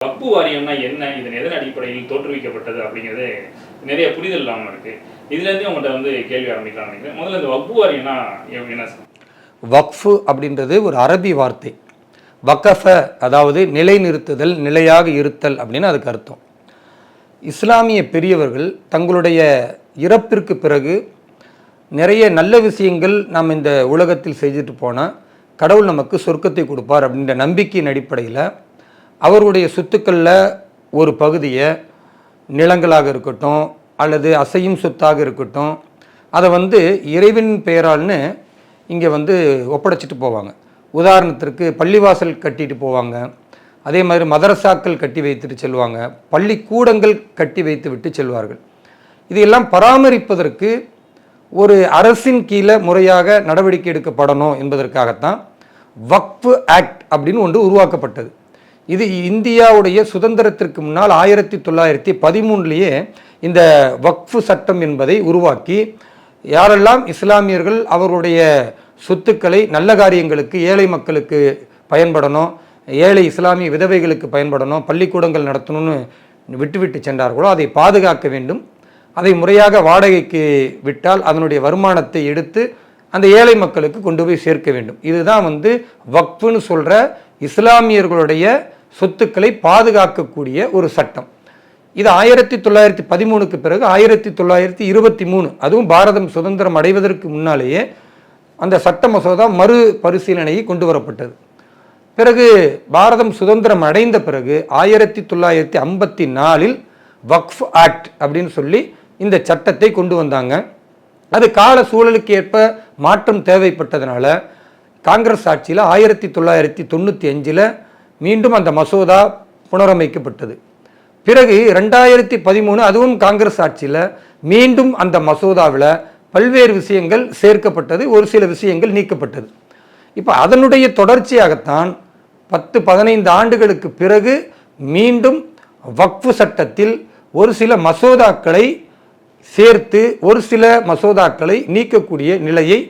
வக்பு வாரியம்னா என்ன, இதன் எதன் அடிப்படையில் தோற்றுவிக்கப்பட்டது அப்படிங்கிறது நிறைய புரிதல் இல்லாமல் இருக்கு. இதுலேருந்தே உங்கள்கிட்ட கேள்வி ஆரம்பிக்கலாம்னு நினைக்கிறேன். முதல்ல இந்த வக்பு வாரியம்னா என்ன? வக்ஃபு அப்படின்றது ஒரு அரபி வார்த்தை. வக்கஃப அதாவது நிலைநிறுத்துதல், நிலையாக இருத்தல் அப்படின்னு அதுக்கு அர்த்தம். இஸ்லாமிய பெரியவர்கள் தங்களுடைய இறப்பிற்கு பிறகு நிறைய நல்ல விஷயங்கள் நாம் இந்த உலகத்தில் செய்துட்டு போனால் கடவுள் நமக்கு சொர்க்கத்தை கொடுப்பார் அப்படின்ற நம்பிக்கையின் அடிப்படையில் அவருடைய சொத்துக்களில் ஒரு பகுதியை, நிலங்களாக இருக்கட்டும் அல்லது அசையும் சொத்தாக இருக்கட்டும், அதை இறைவன் பெயரால்னு இங்கே ஒப்படைச்சிட்டு போவாங்க. உதாரணத்திற்கு பள்ளிவாசல் கட்டிட்டு போவாங்க, அதே மாதிரி மதரசாக்கள் கட்டி வைத்துட்டு செல்வாங்க, பள்ளிக்கூடங்கள் கட்டி வைத்து விட்டு செல்வார்கள். இதையெல்லாம் பராமரிப்பதற்கு ஒரு அரசின் கீழே முறையாக நடவடிக்கை எடுக்கப்படணும் என்பதற்காகத்தான் வக்ஃப் ஆக்ட் அப்படின்னு ஒன்று உருவாக்கப்பட்டது. இது இந்தியாவுடைய சுதந்திரத்திற்கு முன்னால் 1913 இந்த வக்ஃபு சட்டம் என்பதை உருவாக்கி யாரெல்லாம் இஸ்லாமியர்கள் அவர்களுடைய சொத்துக்களை நல்ல காரியங்களுக்கு, ஏழை மக்களுக்கு பயன்படணும், ஏழை இஸ்லாமிய விதவைகளுக்கு பயன்படணும், பள்ளிக்கூடங்கள் நடத்தணும்னு விட்டுவிட்டு சென்றார்களோ அதை பாதுகாக்க வேண்டும். அதை முறையாக வாடகைக்கு விட்டால் அதனுடைய வருமானத்தை எடுத்து அந்த ஏழை மக்களுக்கு கொண்டு போய் சேர்க்க வேண்டும். இதுதான் வக்ஃபுன்னு சொல்கிற இஸ்லாமியர்களுடைய சொத்துக்களை பாதுகாக்கக்கூடிய ஒரு சட்டம். இது 1913க்கு பிறகு 1923, அதுவும் பாரதம் சுதந்திரம் அடைவதற்கு முன்னாலேயே அந்த சட்ட மசோதா மறு பரிசீலனையை கொண்டு வரப்பட்டது. பிறகு பாரதம் சுதந்திரம் அடைந்த பிறகு 1954 வக்ஃப் ஆக்ட் அப்படின்னு சொல்லி இந்த சட்டத்தை கொண்டு வந்தாங்க. அது கால சூழலுக்கு ஏற்ப மாற்றம் தேவைப்பட்டதுனால காங்கிரஸ் ஆட்சியில் 1995 மீண்டும் அந்த மசோதா புனரமைக்கப்பட்டது. பிறகு 2013 அதுவும் காங்கிரஸ் ஆட்சியில் மீண்டும் அந்த மசோதாவில் பல்வேறு விஷயங்கள் சேர்க்கப்பட்டது, ஒரு சில விஷயங்கள் நீக்கப்பட்டது. இப்போ அதனுடைய தொடர்ச்சியாகத்தான் 10-15 ஆண்டுகளுக்கு பிறகு மீண்டும் வக்ஃபு சட்டத்தில் ஒரு சில மசோதாக்களை சேர்த்து ஒரு சில மசோதாக்களை நீக்கக்கூடிய நிலையை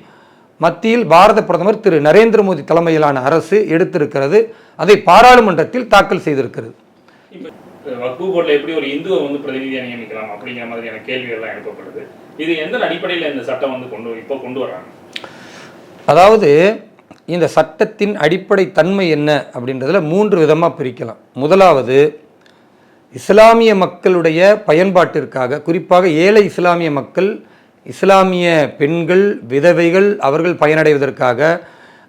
மத்தியில் பாரத பிரதமர் திரு நரேந்திர மோடி தலைமையிலான அரசு எடுத்திருக்கிறது. அதை பாராளுமன்றத்தில் தாக்கல் செய்திருக்கிறது. வக்ஃபு போர்டில் எப்படி ஒரு இந்துவை பிரதிநிதியாக நியமிக்கலாம் அப்படிங்கிற மாதிரியான கேள்விகள்லாம் எழுப்பப்படுது. இது எந்த அடிப்படையில் இந்த சட்டம் கொண்டு வர்றாங்க? அதாவது இந்த சட்டத்தின் அடிப்படை தன்மை என்ன அப்படின்றதுல 3 விதமாக பிரிக்கலாம். முதலாவது, இஸ்லாமிய மக்களுடைய பயன்பாட்டிற்காக, குறிப்பாக ஏழை இஸ்லாமிய மக்கள், இஸ்லாமிய பெண்கள், விதவைகள் அவர்கள் பயனடைவதற்காக,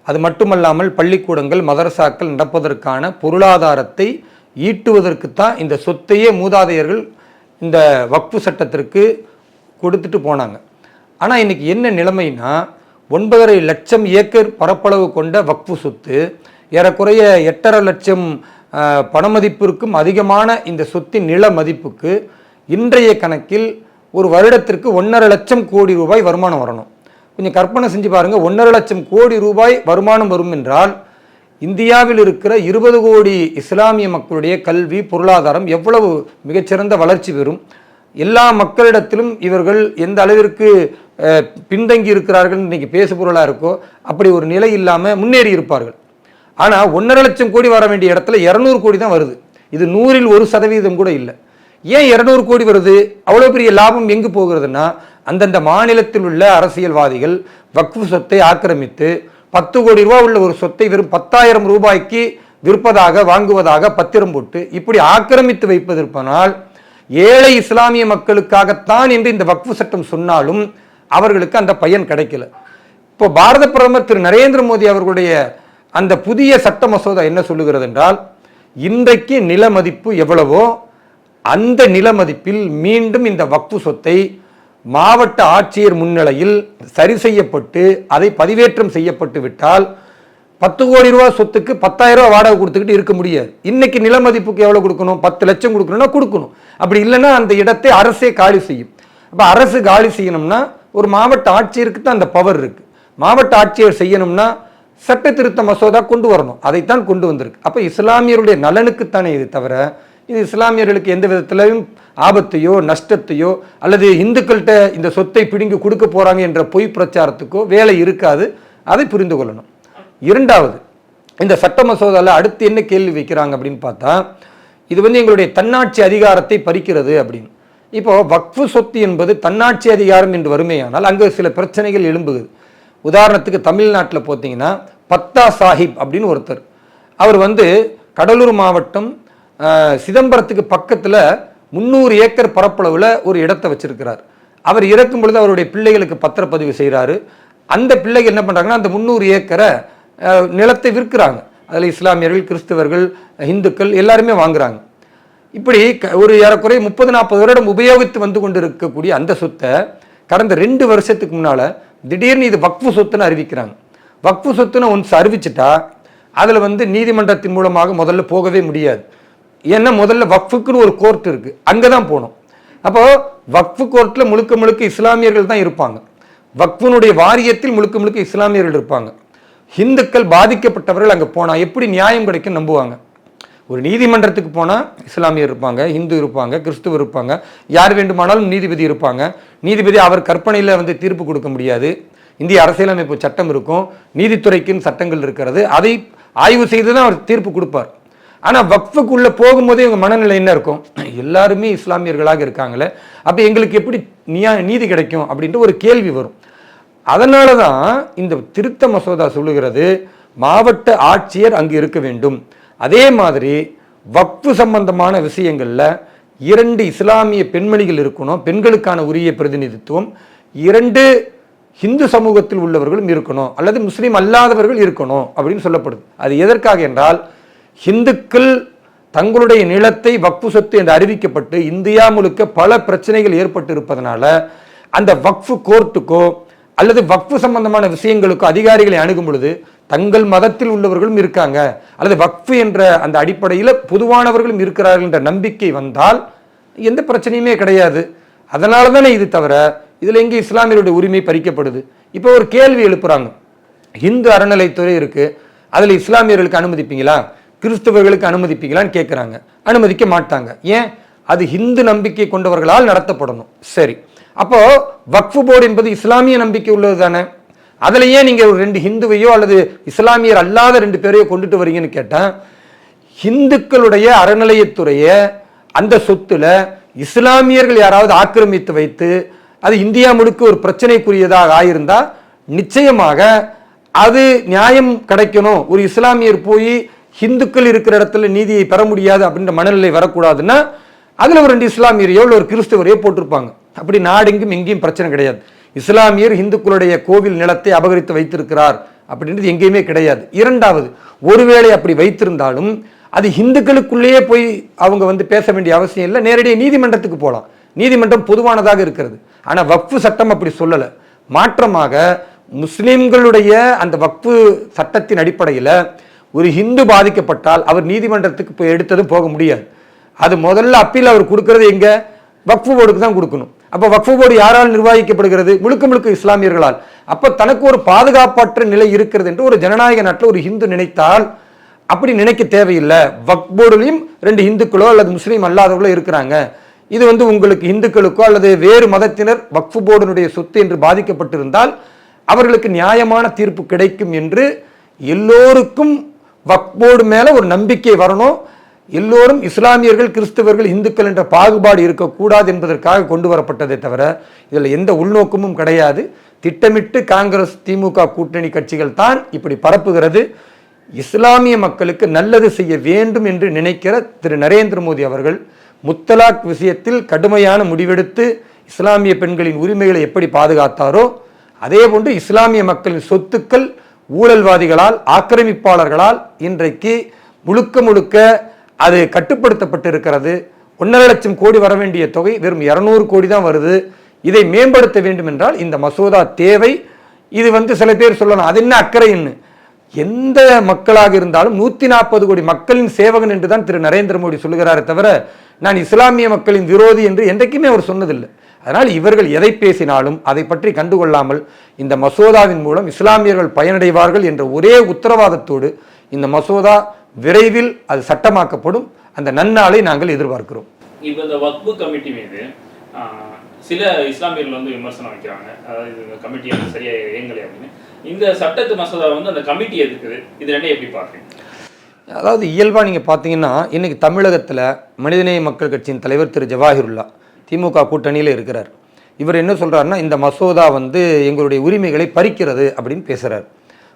அது மட்டுமல்லாமல் பள்ளிக்கூடங்கள், மதரசாக்கள் நடப்பதற்கான பொருளாதாரத்தை ஈட்டுவதற்குத்தான் இந்த சொத்தையே மூதாதையர்கள் இந்த வக்ஃபு சட்டத்திற்கு கொடுத்துட்டு போனாங்க. ஆனால் இன்றைக்கி என்ன நிலைமைனா 9.5 லட்சம் ஏக்கர் பரப்பளவு கொண்ட வக்ஃபு சொத்து, ஏறக்குறைய 8.5 லட்சம் பணமதிப்பிற்கும் அதிகமான இந்த சொத்தின் நில மதிப்புக்கு இன்றைய கணக்கில் ஒரு வருடத்திற்கு 1.5 லட்சம் கோடி ரூபாய் வருமானம் வரணும். கொஞ்சம் கற்பனை செஞ்சு பாருங்கள், 1.5 லட்சம் கோடி ரூபாய் வருமானம் வரும் என்றால் இந்தியாவில் இருக்கிற 20 கோடி இஸ்லாமிய மக்களுடைய கல்வி, பொருளாதாரம் எவ்வளவு மிகச்சிறந்த வளர்ச்சி பெறும். எல்லா மக்களிடத்திலும் இவர்கள் எந்த அளவிற்கு பின்தங்கி இருக்கிறார்கள் இன்றைக்கி பேசு பொருளாக இருக்கோ அப்படி ஒரு நிலை இல்லாமல் முன்னேறி இருப்பார்கள். ஆனால் 1.5 லட்சம் கோடி வர வேண்டிய இடத்துல 200 கோடி தான் வருது. இது 100ல் 1% கூட இல்லை. ஏன் 200 கோடி வருது? அவ்வளோ பெரிய லாபம் எங்கு போகிறதுனா, அந்தந்த மாநிலத்தில் உள்ள அரசியல்வாதிகள் வக்ஃபு சொத்தை ஆக்கிரமித்து 10 கோடி ரூபா உள்ள ஒரு சொத்தை வெறும் 10,000 ரூபாய்க்கு விற்பதாக, வாங்குவதாக பத்திரம் போட்டு இப்படி ஆக்கிரமித்து வைப்பதற்கானால் ஏழை இஸ்லாமிய மக்களுக்காகத்தான் என்று இந்த வக்ஃபு சட்டம் சொன்னாலும் அவர்களுக்கு அந்த பயன் கிடைக்கல. இப்போ பாரத பிரதமர் திரு நரேந்திர மோடி அவர்களுடைய அந்த புதிய சட்ட மசோதா என்ன சொல்லுகிறது என்றால், இன்றைக்கு நில மதிப்பு எவ்வளவோ அந்த நில மதிப்பில் மீண்டும் இந்த வக்ஃபு சொத்தை மாவட்ட ஆட்சியர் முன்னிலையில் சரி செய்யப்பட்டு அதை பதிவேற்றம் செய்யப்பட்டு விட்டால் 10 கோடி ரூபா சொத்துக்கு 10,000 ரூபா வாடகை கொடுத்துக்கிட்டு இருக்க முடியாது. இன்னைக்கு நில மதிப்புக்கு எவ்வளோ கொடுக்கணும்? 10 லட்சம் கொடுக்கணும்னா கொடுக்கணும். அப்படி இல்லைன்னா அந்த இடத்தை அரசே காலி செய்யும். அப்போ அரசு காலி செய்யணும்னா ஒரு மாவட்ட ஆட்சியருக்கு தான் அந்த பவர் இருக்குது. மாவட்ட ஆட்சியர் செய்யணும்னா சட்ட திருத்த மசோதா கொண்டு வரணும். அதைத்தான் கொண்டு வந்திருக்கு. அப்போ இஸ்லாமியருடைய நலனுக்குத்தானே இது தவிர இது இஸ்லாமியர்களுக்கு எந்த விதத்திலையும் ஆபத்தையோ நஷ்டத்தையோ அல்லது இந்துக்கள்கிட்ட இந்த சொத்தை பிடுங்கி கொடுக்க போகிறாங்க என்ற பொய் பிரச்சாரத்துக்கோ வேலை இருக்காது. அதை புரிந்து கொள்ளணும். இரண்டாவது, இந்த சட்ட மசோதாவில் அடுத்து என்ன கேள்வி வைக்கிறாங்க அப்படின்னு பார்த்தா, இது வந்து எங்களுடைய தன்னாட்சி அதிகாரத்தை பறிக்கிறது அப்படின்னு. இப்போ வக்ஃபு சொத்து என்பது தன்னாட்சி அதிகாரம் என்று வறுமையானால் அங்கே சில பிரச்சனைகள் எழும்புகிறது. உதாரணத்துக்கு தமிழ்நாட்டில் பார்த்தீங்கன்னா பத்தா சாஹிப் அப்படின்னு ஒருத்தர், அவர் வந்து கடலூர் மாவட்டம் சிதம்பரத்துக்கு பக்கத்தில் 300 ஏக்கர் பரப்பளவில் ஒரு இடத்தை வச்சிருக்கிறார். அவர் இறக்கும் பொழுது அவருடைய பிள்ளைகளுக்கு பத்திரப்பதிவு செய்கிறாரு. அந்த பிள்ளைகள் என்ன பண்ணுறாங்கன்னா அந்த 300 ஏக்கரை நிலத்தை விற்கிறாங்க. அதில் இஸ்லாமியர்கள், கிறிஸ்தவர்கள், இந்துக்கள் எல்லாருமே வாங்குறாங்க. இப்படி ஒரு ஏறக்குறைய 30-40 வருடம் உபயோகித்து வந்து கொண்டு இருக்கக்கூடிய அந்த சொத்தை கடந்த 2 வருஷத்துக்கு முன்னால் திடீர்னு இது வக்ஃபு சொத்துன்னு அறிவிக்கிறாங்க. வக்ஃபு சொத்துன்னு ஒன்ஸ் அறிவிச்சிட்டா அதில் வந்து நீதிமன்றத்தின் மூலமாக முதல்ல போகவே முடியாது. ஏன்னா முதல்ல வக்ஃபுக்குன்னு ஒரு கோர்ட் இருக்குது, அங்கே தான் போகணும். அப்போது வக்ஃபு கோர்ட்டில் முழுக்க முழுக்க இஸ்லாமியர்கள் தான் இருப்பாங்க. வக்ஃபுனுடைய வாரியத்தில் முழுக்க முழுக்க இஸ்லாமியர்கள் இருப்பாங்க. ஹிந்துக்கள் பாதிக்கப்பட்டவர்கள் அங்கே போனால் எப்படி நியாயம் கிடைக்கும் நம்புவாங்க? ஒரு நீதிமன்றத்துக்கு போனால் இஸ்லாமியர் இருப்பாங்க, இந்து இருப்பாங்க, கிறிஸ்துவர் இருப்பாங்க, யார் வேண்டுமானாலும் நீதிபதி இருப்பாங்க. நீதிபதி அவர் கற்பனையில் வந்து தீர்ப்பு கொடுக்க முடியாது. இந்திய அரசியலமைப்பு சட்டம் இருக்கும், நீதித்துறைக்குன்னு சட்டங்கள் இருக்கிறது, அதை ஆய்வு செய்து தான் அவர் தீர்ப்பு கொடுப்பார். ஆனால் வக்ஃபுக்குள்ளே போகும்போதே இவங்க மனநிலை என்ன இருக்கும்? எல்லாருமே இஸ்லாமியர்களாக இருக்காங்களே, அப்போ எங்களுக்கு எப்படி நீதி கிடைக்கும் அப்படின்ட்டு ஒரு கேள்வி வரும். அதனால தான் இந்த திருத்த மசோதா சொல்லுகிறது மாவட்ட ஆட்சியர் அங்கு இருக்க வேண்டும். அதே மாதிரி வக்ஃபு சம்பந்தமான விஷயங்களில் 2 இஸ்லாமிய பெண்மணிகள் இருக்கணும், பெண்களுக்கான உரிய பிரதிநிதித்துவம். 2 ஹிந்து சமூகத்தில் உள்ளவர்களும் இருக்கணும், அல்லது முஸ்லீம் அல்லாதவர்கள் இருக்கணும் அப்படின்னு சொல்லப்படுது. அது எதற்காக என்றால், ஹிந்துக்கள் தங்களுடைய நிலத்தை வக்ஃபு சொத்து என்று அறிவிக்கப்பட்டு இந்தியா முழுக்க பல பிரச்சனைகள் ஏற்பட்டு இருப்பதனால அந்த வக்ஃபு கோர்ட்டுக்கோ அல்லது வக்ஃபு சம்பந்தமான விஷயங்களுக்கோ அதிகாரிகளை அணுகும் பொழுது தங்கள் மதத்தில் உள்ளவர்களும் இருக்காங்க, அல்லது வக்ஃபு என்ற அந்த அடிப்படையில் பொதுவானவர்களும் இருக்கிறார்கள் என்ற நம்பிக்கை வந்தால் எந்த பிரச்சனையுமே கிடையாது. அதனால தானே இது தவிர இதில் எங்கே இஸ்லாமியருடைய உரிமை பறிக்கப்படுது? இப்போ ஒரு கேள்வி எழுப்புறாங்க, இந்து அறநிலைத்துறை இருக்கு, அதில் இஸ்லாமியர்களுக்கு அனுமதிப்பீங்களா, கிறிஸ்தவர்களுக்கு அனுமதிப்பீங்களான்னு கேட்குறாங்க. அனுமதிக்க மாட்டாங்க. ஏன்? அது ஹிந்து நம்பிக்கை கொண்டவர்களால் நடத்தப்படணும். சரி, அப்போ வக்ஃபு போர்டு என்பது இஸ்லாமிய நம்பிக்கை உள்ளது தானே, அதுலயே நீங்க ஒரு 2 ஹிந்துவையோ அல்லது இஸ்லாமியர் அல்லாத 2 பேரையோ கொண்டுட்டு வரீங்கன்னு கேட்டா, ஹிந்துக்களுடைய அறநிலையத்துறைய அந்த சொத்துல இஸ்லாமியர்கள் யாராவது ஆக்கிரமித்து வைத்து அது இந்தியா முழுக்க ஒரு பிரச்சனைக்குரியதாக ஆயிருந்தா நிச்சயமாக அது நியாயம் கிடைக்கணும். ஒரு இஸ்லாமியர் போய் ஹிந்துக்கள் இருக்கிற இடத்துல நீதியை பெற முடியாது அப்படின்ற மனநிலை வரக்கூடாதுன்னா அதுல ஒரு 2 இஸ்லாமியரையோ ஒரு கிறிஸ்தவரையோ போட்டிருப்பாங்க. அப்படி நாடெங்கும் எங்கேயும் பிரச்சனை கிடையாது. இஸ்லாமியர் இந்துக்களுடைய கோவில் நிலத்தை அபகரித்து வைத்திருக்கிறார் அப்படின்றது எங்கேயுமே கிடையாது. இரண்டாவது, ஒருவேளை அப்படி வைத்திருந்தாலும் அது இந்துக்களுக்குள்ளேயே போய் அவங்க வந்து பேச வேண்டிய அவசியம் இல்லை, நேரடியாக நீதிமன்றத்துக்கு போகலாம். நீதிமன்றம் பொதுவானதாக இருக்கிறது. ஆனால் வக்ஃபு சட்டம் அப்படி சொல்லலை. மாற்றமாக முஸ்லிம்களுடைய அந்த வக்ஃபு சட்டத்தின் அடிப்படையில் ஒரு ஹிந்து பாதிக்கப்பட்டால் அவர் நீதிமன்றத்துக்கு போய் எடுத்ததும் போக முடியாது. அது முதல்ல அப்பீல் அவர் கொடுக்கறது எங்க? வக்ஃபு போர்டுக்கு தான் கொடுக்கணும். அப்போ வக்ஃபு போர்டு யாரால் நிர்வகிக்கப்படுகிறது? முழுக்க முழுக்க இஸ்லாமியர்களால். அப்போ தனக்கு ஒரு பாதுகாப்பற்ற நிலை இருக்கிறது என்று ஒரு ஜனநாயக நாட்டில் ஒரு ஹிந்து நினைத்தால் அப்படி நினைக்க தேவையில்லை. வக்ஃப் போர்டுலையும் 2 இந்துக்களோ அல்லது முஸ்லீம் அல்லாதவர்களோ இருக்கிறாங்க, இது வந்து உங்களுக்கு இந்துக்களுக்கோ அல்லது வேறு மதத்தினர் வக்ஃபு போர்டினுடைய சொத்து என்று பாதிக்கப்பட்டிருந்தால் அவர்களுக்கு நியாயமான தீர்ப்பு கிடைக்கும் என்று எல்லோருக்கும் வக்ஃப் போர்டு மேல ஒரு நம்பிக்கை வரணும். எல்லோரும் இஸ்லாமியர்கள், கிறிஸ்தவர்கள், இந்துக்கள் என்ற பாகுபாடு இருக்கக்கூடாது என்பதற்காக கொண்டு வரப்பட்டதை தவிர இதில் எந்த உள்நோக்கமும் கிடையாது. திட்டமிட்டு காங்கிரஸ், திமுக கூட்டணி கட்சிகள் தான் இப்படி பரப்புகிறது. இஸ்லாமிய மக்களுக்கு நல்லது செய்ய வேண்டும் என்று நினைக்கிற திரு நரேந்திர மோடி அவர்கள் முத்தலாக் விஷயத்தில் கடுமையான முடிவெடுத்து இஸ்லாமிய பெண்களின் உரிமைகளை எப்படி பாதுகாத்தாரோ அதே போன்று இஸ்லாமிய மக்களின் சொத்துக்கள் ஊழல்வாதிகளால், ஆக்கிரமிப்பாளர்களால் இன்றைக்கு முழுக்க முழுக்க அது கட்டுப்படுத்தப்பட்டு இருக்கிறது. 1.5 லட்சம் கோடி வர வேண்டிய தொகை வெறும் 200 கோடி தான் வருது. இதை மேம்படுத்த வேண்டும் என்றால் இந்த மசோதா தேவை. இது வந்து சில பேர் சொல்லலாம் அது என்ன அக்கறைன்னு. எந்த மக்களாக இருந்தாலும் 140 கோடி மக்களின் சேவகன் என்று தான் திரு நரேந்திர மோடி சொல்லுகிறாரே தவிர நான் இஸ்லாமிய மக்களின் விரோதி என்று என்றைக்குமே அவர் சொன்னதில்லை. அதனால் இவர்கள் எதை பேசினாலும் அதை பற்றி கண்டுகொள்ளாமல் இந்த மசோதாவின் மூலம் இஸ்லாமியர்கள் பயனடைவார்கள் என்ற ஒரே உத்தரவாதத்தோடு இந்த மசோதா விரைவில் அது சட்டமாக்கப்படும். அந்த நன்னாளை நாங்கள் எதிர்பார்க்கிறோம். இப்போ இந்த வக்ஃபு கமிட்டி மீது சில இஸ்லாமியர்கள் வந்து விமர்சனம் வைக்கிறாங்க, அதாவது இந்த கமிட்டி வந்து சரியாக இயங்கலை அப்படின்னு. இந்த சட்டத்து மசோதா வந்து அந்த கமிட்டி எதுக்குது, இது ரெண்டையும் எப்படி பார்க்குறீங்க? அதாவது இயல்பாக நீங்கள் பார்த்தீங்கன்னா இன்றைக்கி தமிழகத்தில் மனிதநேய மக்கள் கட்சியின் தலைவர் திரு ஜவாஹிருல்லா திமுக கூட்டணியில் இருக்கிறார். இவர் என்ன சொல்கிறாருன்னா, இந்த மசோதா வந்து எங்களுடைய உரிமைகளை பறிக்கிறது அப்படின்னு பேசுகிறார்.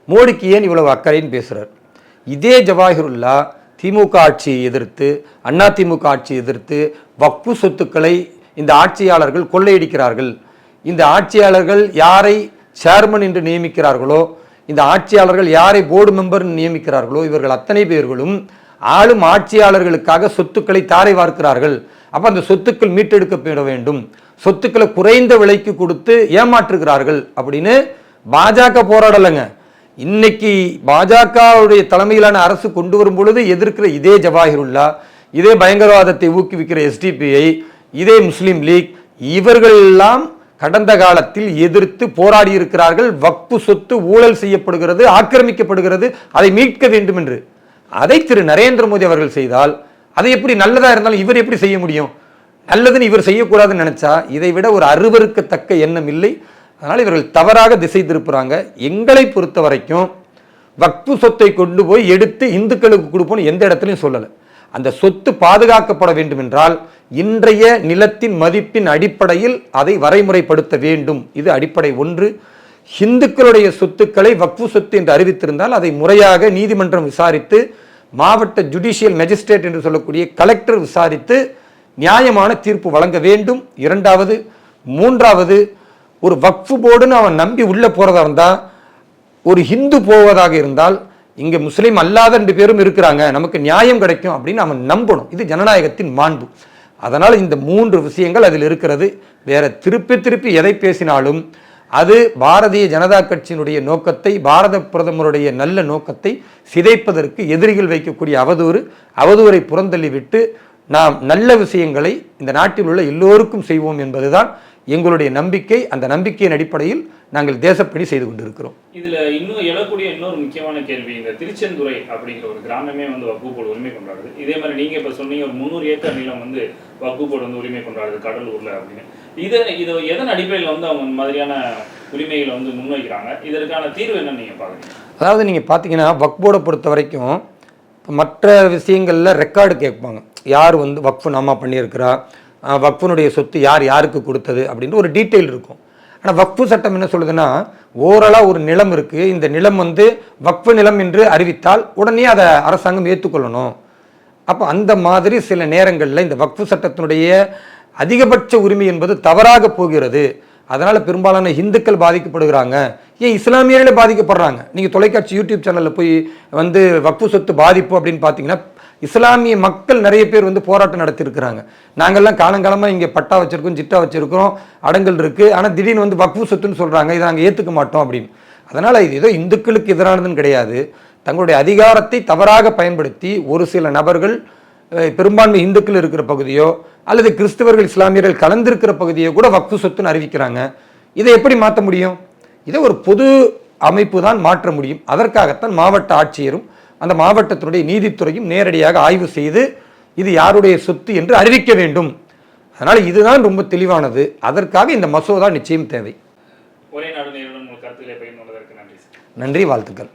மோடிக்கு ஏன் இவ்வளவு அக்கறைன்னு பேசுகிறார். இதே ஜவாஹிருல்லா திமுக ஆட்சியை எதிர்த்து, அண்ணா திமுக ஆட்சியை எதிர்த்து வக்ஃபு சொத்துக்களை இந்த ஆட்சியாளர்கள் கொள்ளையடிக்கிறார்கள், இந்த ஆட்சியாளர்கள் யாரை சேர்மன் என்று நியமிக்கிறார்களோ, இந்த ஆட்சியாளர்கள் யாரை போர்டு மெம்பர் நியமிக்கிறார்களோ, இவர்கள் அத்தனை பேர்களும் ஆளும் ஆட்சியாளர்களுக்காக சொத்துக்களை தாரை வார்க்கிறார்கள். அப்போ அந்த சொத்துக்கள் மீட்டெடுக்கப்பட வேண்டும், சொத்துக்களை குறைந்த விலைக்கு கொடுத்து ஏமாற்றுகிறார்கள் அப்படின்னு பாஜக போராடலைங்க. இன்னைக்கு பாஜகவுடைய தலைமையிலான அரசு கொண்டு வரும் பொழுது எதிர்க்கிற இதே ஜவாஹிருல்லா, இதே பயங்கரவாதத்தை ஊக்குவிக்கிற எஸ்டிபிஐ, இதே முஸ்லீம் லீக், இவர்கள் எல்லாம் கடந்த காலத்தில் எதிர்த்து போராடி இருக்கிறார்கள். வக்ஃபு சொத்து ஊழல் செய்யப்படுகிறது, ஆக்கிரமிக்கப்படுகிறது, அதை மீட்க வேண்டும் என்று. அதை திரு நரேந்திர மோடி அவர்கள் செய்தால் அதை எப்படி நல்லதா இருந்தாலும் இவர் எப்படி செய்ய முடியும்? நல்லதுன்னு இவர் செய்யக்கூடாதுன்னு நினைச்சா இதை விட ஒரு அருவருக்கத்தக்க எண்ணம் இல்லை. அதனால் இவர்கள் தவறாக திசை திருப்புறாங்க. எங்களை பொறுத்த வரைக்கும் வக்ஃபு சொத்தை கொண்டு போய் எடுத்து இந்துக்களுக்கு கொடுப்போம்னு எந்த இடத்துலையும் சொல்லலை. அந்த சொத்து பாதுகாக்கப்பட வேண்டும் என்றால் இன்றைய நிலத்தின் மதிப்பின் அடிப்படையில் அதை வரைமுறைப்படுத்த வேண்டும். இது அடிப்படை ஒன்று. இந்துக்களுடைய சொத்துக்களை வக்ஃபு சொத்து என்று அறிவித்திருந்தால் அதை முறையாக நீதிமன்றம் விசாரித்து, மாவட்ட ஜுடிஷியல் மேஜிஸ்ட்ரேட் என்று சொல்லக்கூடிய கலெக்டர் விசாரித்து நியாயமான தீர்ப்பு வழங்க வேண்டும். இரண்டாவது, மூன்றாவது, ஒரு வக்ஃபு போர்டுன்னு அவன் நம்பி உள்ள போறதா இருந்தா, ஒரு ஹிந்து போவதாக இருந்தால் இங்க முஸ்லீம் அல்லாத 2 பேரும் இருக்கிறாங்க, நமக்கு நியாயம் கிடைக்கும் அப்படின்னு அவன் நம்பணும். இது ஜனநாயகத்தின் மாண்பு. அதனால் இந்த 3 விஷயங்கள் அதில் இருக்கிறது. வேற திருப்பி திருப்பி எதை பேசினாலும் அது பாரதிய ஜனதா கட்சியினுடைய நோக்கத்தை, பாரத பிரதமருடைய நல்ல நோக்கத்தை சிதைப்பதற்கு எதிரிகள் வைக்கக்கூடிய அவதூறை புறந்தள்ளிவிட்டு நாம் நல்ல விஷயங்களை இந்த நாட்டில் உள்ள எல்லோருக்கும் செய்வோம் என்பதுதான் எங்களுடைய நம்பிக்கை. அந்த நம்பிக்கையின் அடிப்படையில் நாங்கள் தேசப்பணி செய்து கொண்டிருக்கிறோம். இதுல இன்னும் எழக்கூடிய இன்னொரு முக்கியமான கேள்வி, இந்த திருச்செந்துறை அப்படிங்கிற ஒரு கிராமமே வந்து வக்ஃபு போர்டு உரிமை கொண்டாடுது. இதே மாதிரி நீங்க இப்ப சொன்னீங்க ஒரு 300 ஏக்கர் நிலம் வந்து வக்ஃபு போர்டு வந்து உரிமை கொண்டாடுது கடலூர்ல அப்படின்னு. இது எதன் அடிப்படையில் வந்து அவங்க மாதிரியான உரிமைகளை வந்து முன்வைக்கிறாங்க? இதற்கான தீர்வு என்னன்னு நீங்க பாக்குறீங்க? அதாவது நீங்க பாத்தீங்கன்னா வக்ஃபு போர்டை பொறுத்த வரைக்கும் மற்ற விஷயங்கள்ல ரெக்கார்டு கேட்பாங்க. யார் வந்து வக்ஃபு நாமா பண்ணியிருக்கிறா, வக்ஃபுனுடைய சொத்து யார் யாருக்கு கொடுத்தது அப்படின்ற ஒரு டீட்டெயில் இருக்கும். ஆனால் வக்ஃபு சட்டம் என்ன சொல்லுதுன்னா, ஓவராலாக ஒரு நிலம் இருக்குது, இந்த நிலம் வந்து வக்ஃபு நிலம் என்று அறிவித்தால் உடனே அதை அரசாங்கம் ஏற்றுக்கொள்ளணும். அப்போ அந்த மாதிரி சில நேரங்களில் இந்த வக்ஃபு சட்டத்தினுடைய அதிகபட்ச உரிமை என்பது தவறாக போகிறது. அதனால் பெரும்பாலான இந்துக்கள் பாதிக்கப்படுகிறாங்க, ஏன் இஸ்லாமியர்களே பாதிக்கப்படுறாங்க. நீங்கள் தொலைக்காட்சி யூடியூப் சேனலில் போய் வந்து வக்ஃபு சொத்து பாதிப்பு அப்படின்னு பார்த்தீங்கன்னா இஸ்லாமிய மக்கள் நிறைய பேர் வந்து போராட்டம் நடத்தியிருக்கிறாங்க. நாங்கள்லாம் காலங்காலமாக இங்கே பட்டா வச்சுருக்கோம், ஜிட்டா வச்சுருக்கிறோம், அடங்கல் இருக்குது, ஆனால் திடீர்னு வந்து வக்ஃபு சொத்துன்னு சொல்கிறாங்க, இதை நாங்கள் ஏற்றுக்க மாட்டோம் அப்படின்னு. அதனால் இது ஏதோ இந்துக்களுக்கு எதிரானதுன்னு கிடையாது. தங்களுடைய அதிகாரத்தை தவறாக பயன்படுத்தி ஒரு சில நபர்கள் பெரும்பான்மை இந்துக்கள் இருக்கிற பகுதியோ அல்லது கிறிஸ்தவர்கள் இஸ்லாமியர்கள் கலந்திருக்கிற பகுதியோ கூட வக்ஃபு சொத்துன்னு அறிவிக்கிறாங்க. இதை எப்படி மாற்ற முடியும்? இதை ஒரு பொது அமைப்பு தான் மாற்ற முடியும். அதற்காகத்தான் மாவட்ட ஆட்சியரும் அந்த மாவட்டத்தினுடைய நீதித்துறையும் நேரடியாக ஆய்வு செய்து இது யாருடைய சொத்து என்று அறிவிக்க வேண்டும். அதனால் இதுதான் ரொம்ப தெளிவானது. அதற்காக இந்த மசோதா நிச்சயம் தேவை. ஒரே நாடு நேருடன் உங்கள் கருத்துக்களை பகிர்ந்து கொண்டதற்கு நன்றி. நன்றி, வாழ்த்துக்கள்.